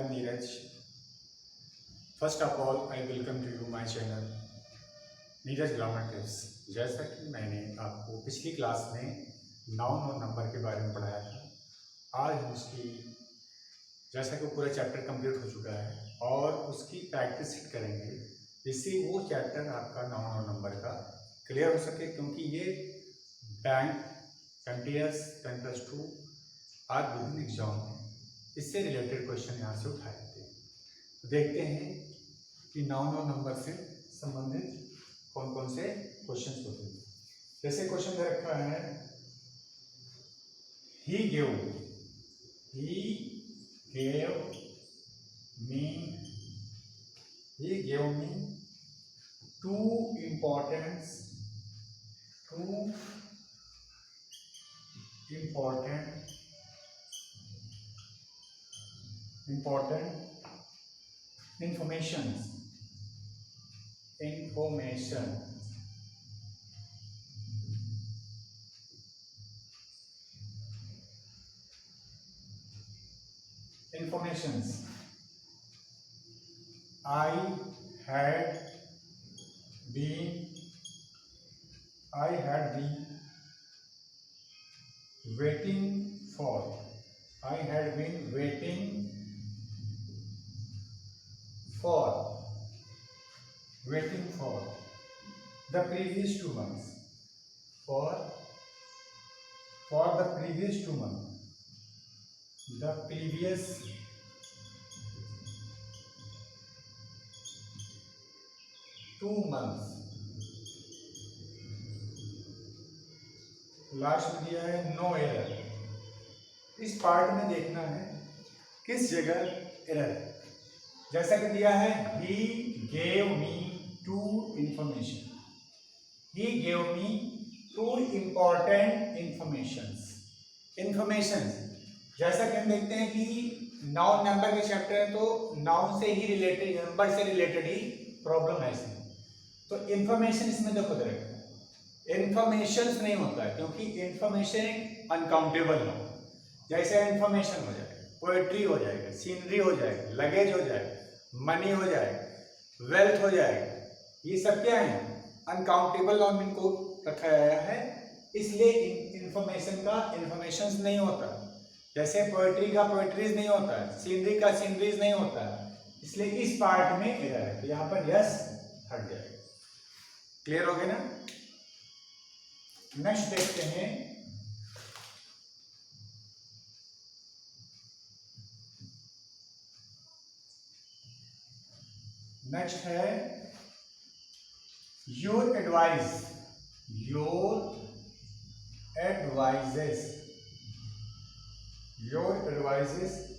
am Neeraj. First of all, I welcome to you my channel Neeraj grammar tips. जैसा कि मैंने आपको पिछली क्लास में नाउन और नंबर के बारे में पढ़ाया था, आज हम उसकी जैसा कि पूरा चैप्टर कंप्लीट हो चुका है और उसकी प्रैक्टिस करेंगे जिससे वो चैप्टर आपका नाउन और नंबर का क्लियर हो सके, क्योंकि ये बैंक MTS 10+2 आज विभिन्न एग्जाम में इससे रिलेटेड क्वेश्चन यहाँ से उठाए थे। तो देखते हैं कि नाउन और नंबर से संबंधित कौन कौन से क्वेश्चन होते हैं। जैसे क्वेश्चन दे रखा है, he gave me two important information informations. I had been waiting for the previous 2 months. For the previous 2 months. The previous 2 months. Last में दिया है नो एरर। इस पार्ट में देखना है किस जगह एरर है। जैसा कि दिया है he gave me two information. He gave me two important informations. जैसा कि हम देखते हैं कि नाउन नंबर के चैप्टर है तो नाउन से ही रिलेटेड, नंबर से रिलेटेड ही प्रॉब्लम है इसमें। तो इंफॉर्मेशन इसमें देखो दे रखा है, इंफॉर्मेशन नहीं होता है क्योंकि इंफॉर्मेशन अनकाउंटेबल हो। जैसे इंफॉर्मेशन हो जाएगा, पोएट्री हो जाएगा, सीनरी हो जाएगा, लगेज हो जाएगा, मनी हो जाएगा, वेल्थ हो जाएगा, ये सब क्या है अनकाउंटेबल नाउन इनको रखा गया है, इसलिए इंफॉर्मेशन का इंफॉर्मेशन नहीं होता। जैसे पोएट्री का पोएट्रीज नहीं होता है, सीनरी का सीनरीज नहीं होता है, इसलिए इस पार्ट में एरर है। तो यहाँ पर यस हट जाएगा। क्लियर हो गया ना। नेक्स्ट देखते हैं, नेक्स्ट है your advises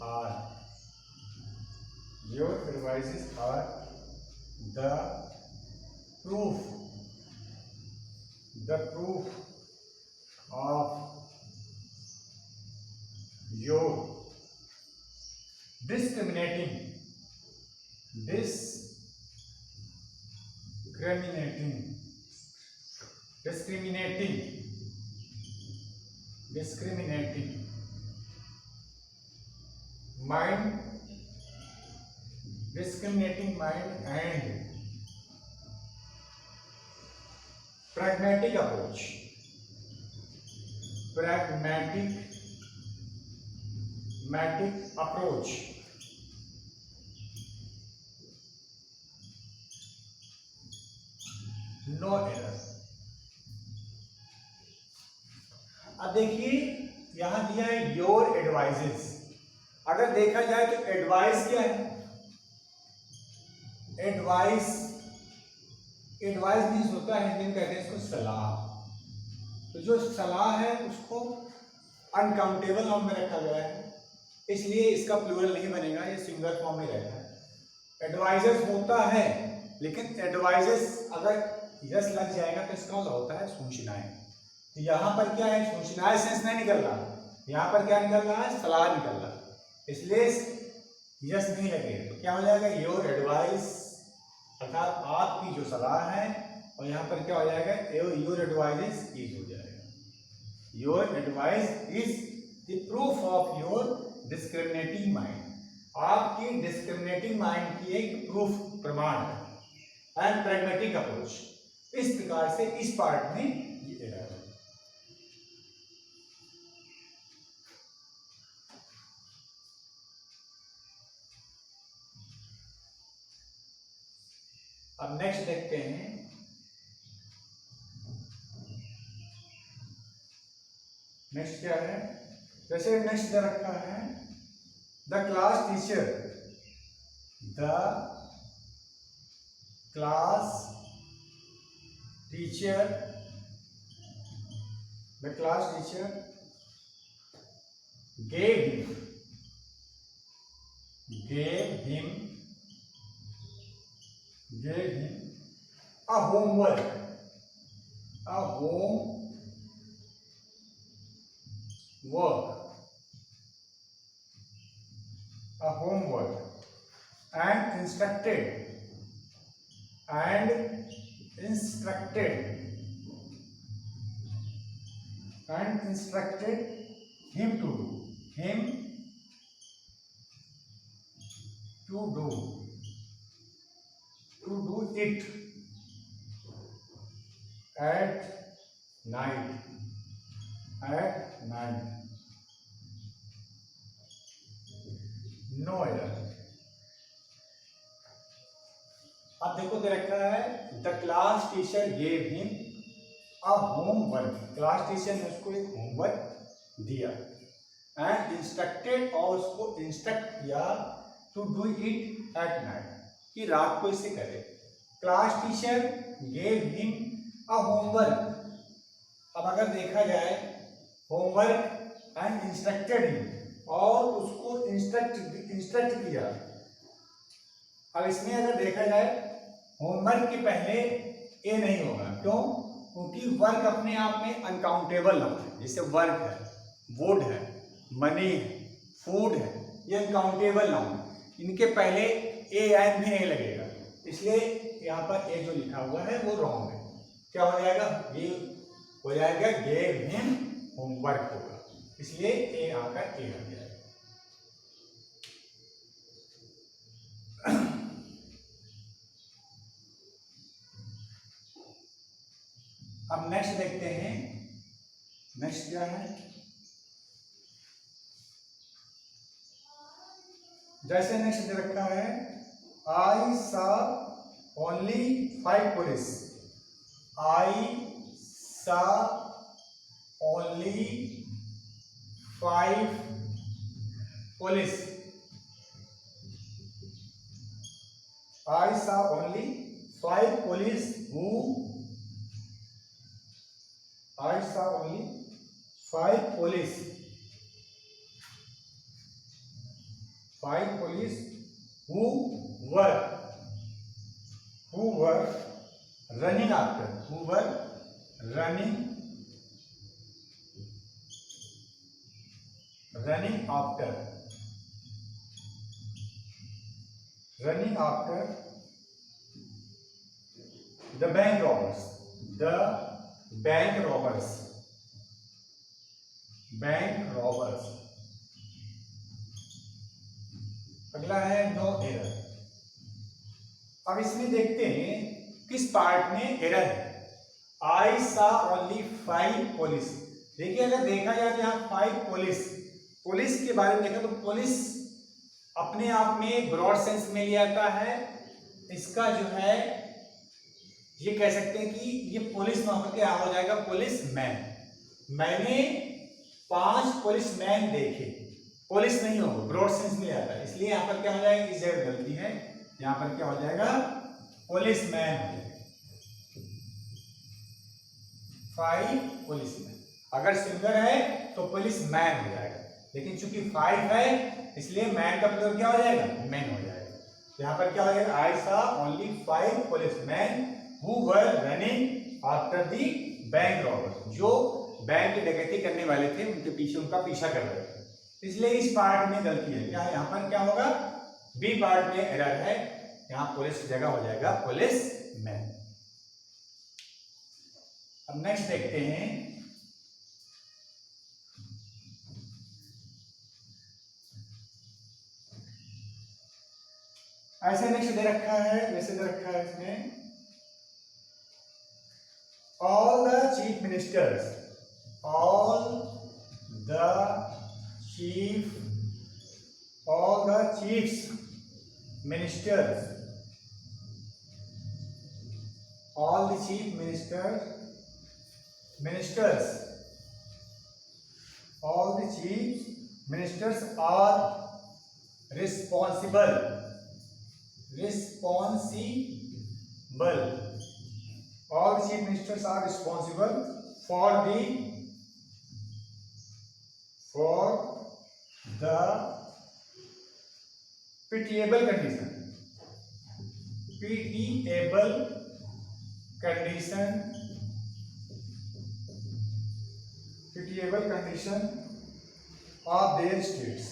are the proof of your discriminating mind and pragmatic approach. No error. अब देखिए यहां दिया है योर एडवाइजेस। अगर देखा जाए तो एडवाइस क्या है, एडवाइस मीन्स होता है, हिंदी में कहते हैं इसको सलाह। तो जो सलाह है उसको अनकाउंटेबल नाउन में रखा गया है, इसलिए इसका प्लूरल नहीं बनेगा, ये सिंगल फॉर्म में रहता है। एडवाइजर्स होता है, लेकिन एडवाइजर्स अगर यस लग जाएगा तो इसका मतलब होता है सूचनाएं। तो यहाँ पर क्या है, सूचनाएं सेंस नहीं निकल रहा, यहाँ पर क्या निकल रहा है, सलाह निकल रहा है, इसलिए यस नहीं लगेगा। तो क्या हो जाएगा, योर एडवाइस अर्थात आपकी जो सलाह है, और यहाँ पर क्या हो जाएगा, योर एडवाइस इज हो जाएगा। Your advice is the proof of your discriminating mind, आपकी डिस्क्रिमिनेटिंग माइंड की एक प्रूफ प्रमाण है एंड प्रैग्मेटिक अप्रोच। इस प्रकार से इस पार्ट में ये एरर है। अब नेक्स्ट देखते हैं। नेक्स्ट क्या है, जैसे नेक्स्ट दे रखा है the class teacher gave him a homework and instructed him to do it at night. No error. अब देखो दे रखा है the class teacher gave him a homework. Class teacher ने उसको एक होमवर्क दिया एंड इंस्ट्रक्टेड, और उसको इंस्ट्रक्ट किया to do it at night, कि रात को इसे करे। Class teacher gave him a homework. अब अगर देखा जाए होमवर्क एंड इंस्ट्रक्टेड हिम, और उसको इंस्ट्रक्ट किया। अब इसमें अगर देखा जाए होमवर्क के पहले ए नहीं होगा, क्यों? क्योंकि वर्क अपने आप में अनकाउंटेबल नाउन है। जैसे वर्क है, वुड है, मनी है, फूड है, ये अनकाउंटेबल नाउन है। इनके पहले ए एन भी नहीं लगेगा, इसलिए यहाँ पर ए जो लिखा हुआ है वो रॉन्ग है। क्या हो जाएगा? ये हो जाएगा गेव हिम होमवर्क होगा, इसलिए ए यहाँ का ए हो जाएगा। अब नेक्स्ट देखते हैं। नेक्स्ट क्या है, जैसे नेक्स्ट दे रखा है आई सा ओनली 5 पुलिस। आई सा ओनली 5 पुलिस। आई सा only 5 police who I saw only 5 police who were running after the bank robbers. अगला है नो एरर। अब इसमें देखते हैं किस पार्ट में एरर है। आई सा ओनली 5 पुलिस। देखिए अगर देखा जाए तो यहाँ 5 पुलिस के बारे में देखा तो पुलिस अपने आप में ब्रॉड सेंस में लिया जाता है। इसका जो है ये कह सकते हैं कि ये पुलिस में होकर क्या हो जाएगा, पुलिस मैन। मैंने 5 पुलिस मैन देखे, पुलिस नहीं होगा, ब्रॉड सेंस में आता है, इसलिए यहाँ पर क्या हो जाएगा, इस जगह गलती है। यहाँ पर क्या हो जाएगा, पुलिस मैन हो जाएगा। 5 पुलिस मैन। अगर सिंगल है तो पुलिस मैन हो जाएगा, लेकिन चूंकि 5 है इसलिए मैन का प्रयोग क्या हो जाएगा, मैन हो जाएगा। तो यहाँ पर क्या हो जाएगा, आई सा only 5 police man who were running after the bank robbers। जो बैंक की डकैती करने वाले थे उनके पीछे उनका पीछा कर रहे थे, इसलिए इस पार्ट में गलती है। क्या है यहाँ पर, क्या होगा, बी पार्ट में एरर है। यहाँ पुलिस की जगह हो जाएगा पुलिस मैन। अब नेक्स्ट देखते हैं। ऐसे नेक्स्ट दे रखा है, जैसे दे रखा है इसमें all the chief ministers, all the chief, all the chiefs ministers, all the chief ministers, all the chief ministers are responsible, all the chief ministers are responsible for the pitiable condition of their states,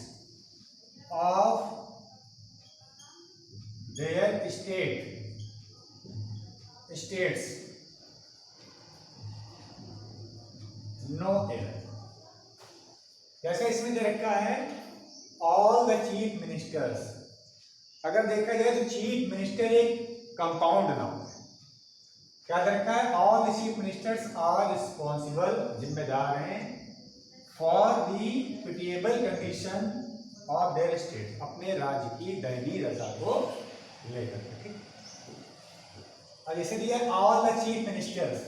states, no error। जैसे इसमें दे रखा है all the chief ministers, अगर देखा जाए तो chief minister एक compound noun है। क्या दे रखा है? All the chief ministers are responsible, जिम्मेदार हैं, for the pitiable condition of their state, अपने राज्य की दयनीय दशा को लेकर। ठीक, और जैसे दिया ऑल द चीफ मिनिस्टर्स,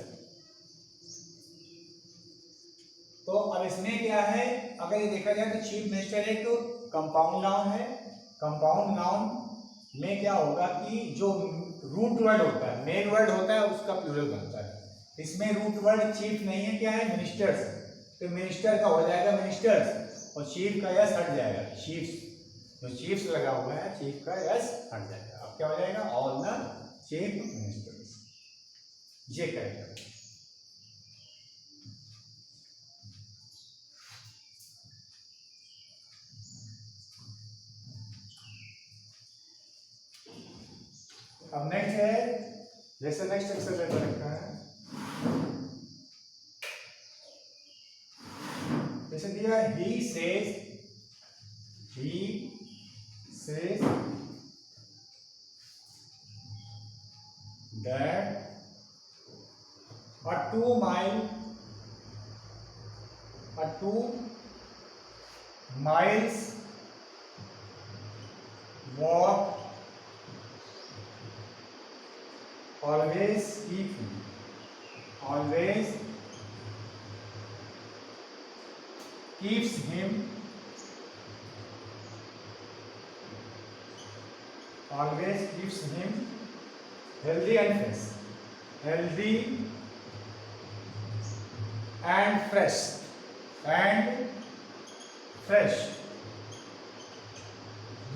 तो अब इसमें क्या है, अगर ये देखा जाए तो चीफ मिनिस्टर एक तो कंपाउंड नाउन है। कंपाउंड नाउन में क्या होगा कि जो रूट वर्ड होता है, मेन वर्ड होता है, उसका प्लूरल बनता है। इसमें रूट वर्ड चीफ नहीं है, क्या है? मिनिस्टर्स। तो मिनिस्टर का हो जाएगा मिनिस्टर्स, और चीफ का यस हट जाएगा, चीफ्स। जो चीफ्स लगा हुआ है, चीफ का यस हट जाएगा। अब क्या हो जाएगा? ऑल द चीफ मिनिस्टर्स, ये करेगा। अब नेक्स्ट है, जैसे नेक्स्ट एक्सरसाइज रखा है, जैसे दिया he says that a 2 miles walk always keeps him healthy and fresh,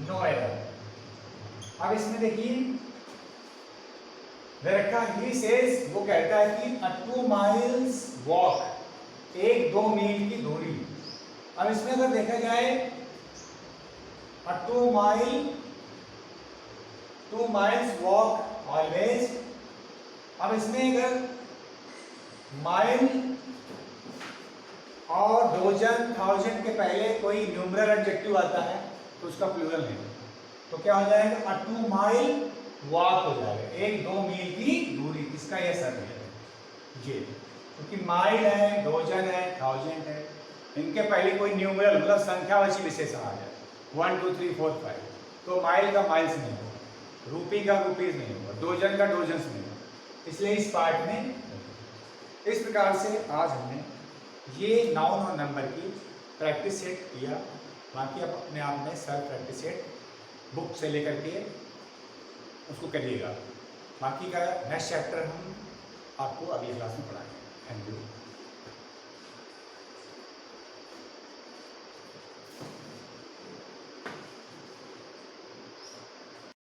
no error। अब इसमें देखिए रखा he says, वो कहता है कि a 2 miles walk, 1-2 मील की दूरी। अब इसमें अगर देखा जाए a 2 miles walk always, अब इसमें अगर माइल और डोजन, थाउजेंड के पहले कोई न्यूमरल एडजेक्टिव आता है तो उसका प्लूरल नहीं, तो क्या हो जाएगा? a 2 mile वॉक हो जाएगा, 1-2 मील की दूरी। इसका यह सर है ये, क्योंकि माइल है, डोजन है, थाउजेंड है, इनके पहले कोई न्यूमरल मतलब संख्यावाची विशेषण आ जाए, 1 2 3 4 5, तो माइल का माइल्स नहीं होगा, रूपी का रुपीज नहीं होगा, डोजन का डोजन्स नहीं होगा, इसलिए इस पार्ट में। इस प्रकार से आज हमने ये नाउन और नंबर की प्रैक्टिस सेट किया। बाकी आप अपने आप में सेल्फ प्रैक्टिस सेट बुक से लेकर के उसको करिएगा। बाकी का नेक्स्ट चैप्टर हम आपको अगली क्लास में पढ़ाएंगे। Thank you.